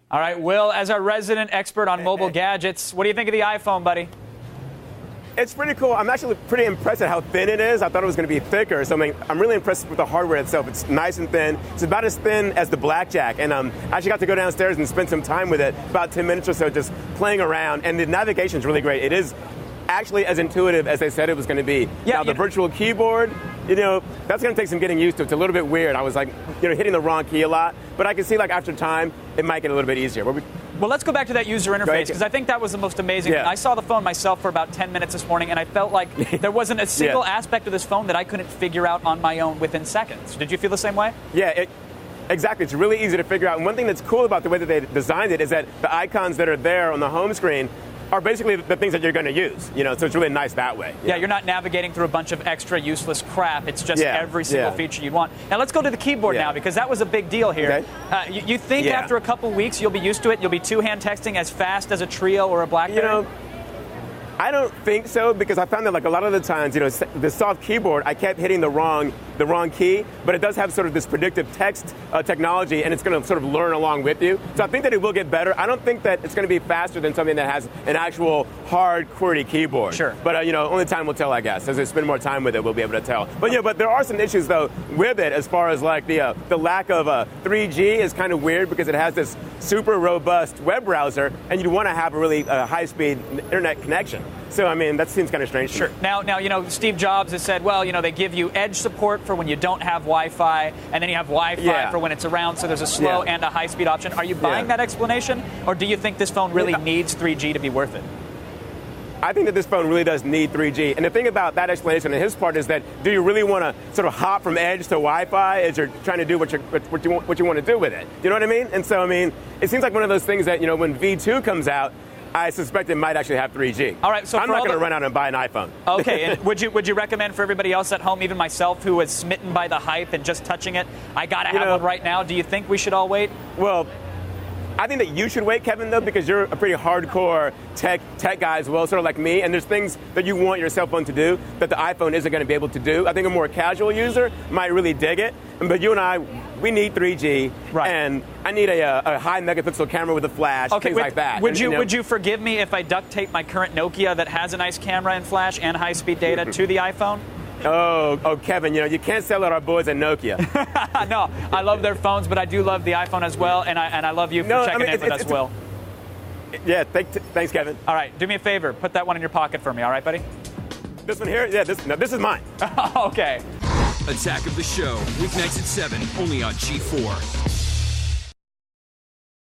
All right, Will, as our resident expert on mobile gadgets, what do you think of the iPhone, buddy? It's pretty cool. I'm actually pretty impressed at how thin it is. I thought it was going to be thicker, so I'm really impressed with the hardware itself. It's nice and thin. It's about as thin as the Blackjack, and I actually got to go downstairs and spend some time with it, about 10 minutes or so, just playing around, and the navigation is really great. It is actually as intuitive as they said it was going to be. Yeah, now, the virtual keyboard, that's going to take some getting used to. It's a little bit weird. I was like, hitting the wrong key a lot, but I can see, like, after time, it might get a little bit easier. Well, let's go back to that user interface, because I think that was the most amazing thing. I saw the phone myself for about 10 minutes this morning, and I felt like there wasn't a single aspect of this phone that I couldn't figure out on my own within seconds. Did you feel the same way? Yeah, exactly. It's really easy to figure out. And one thing that's cool about the way that they designed it is that the icons that are there on the home screen are basically the things that you're going to use, so it's really nice that way. Yeah, you're not navigating through a bunch of extra useless crap. It's just every single feature you'd want. Now let's go to the keyboard now, because that was a big deal here. Okay. You think after a couple weeks you'll be used to it? You'll be two-hand texting as fast as a Trio or a BlackBerry? I don't think so, because I found that, like, a lot of the times, the soft keyboard, I kept hitting the wrong key, but it does have sort of this predictive text technology, and it's going to sort of learn along with you. So I think that it will get better. I don't think that it's going to be faster than something that has an actual hard QWERTY keyboard. Sure. But only time will tell, I guess. As we spend more time with it, we'll be able to tell. But there are some issues though with it, as far as like the lack of 3G is kind of weird, because it has this super robust web browser, and you want to have a really high-speed internet connection. So, that seems kind of strange. Sure. Now, Steve Jobs has said, well, they give you edge support for when you don't have Wi-Fi, and then you have Wi-Fi for when it's around, so there's a slow and a high-speed option. Are you buying that explanation, or do you think this phone really needs 3G to be worth it? I think that this phone really does need 3G. And the thing about that explanation on his part is that, do you really want to sort of hop from edge to Wi-Fi as you're trying to do what you want to do with it? You know what I mean? And so, it seems like one of those things that, when V2 comes out, I suspect it might actually have 3G. All right, so I'm not going to run out and buy an iPhone. Okay, and would you recommend for everybody else at home, even myself, who was smitten by the hype and just touching it, I got to have one right now? Do you think we should all wait? Well, I think that you should wait, Kevin, though, because you're a pretty hardcore tech guy as well, sort of like me, and there's things that you want your cell phone to do that the iPhone isn't going to be able to do. I think a more casual user might really dig it, but you and I, we need 3G, and I need a high megapixel camera with a flash, things like that. Would you forgive me if I duct tape my current Nokia that has a nice camera and flash and high-speed data to the iPhone? Oh, Kevin, you can't sell out our boys at Nokia. No, I love their phones, but I do love the iPhone as well, and I love you for checking in with us, Will. Yeah, thanks, Kevin. All right, do me a favor. Put that one in your pocket for me, all right, buddy? This one here? Yeah, this is mine. Okay. Attack of the Show, weeknights at 7, only on G4.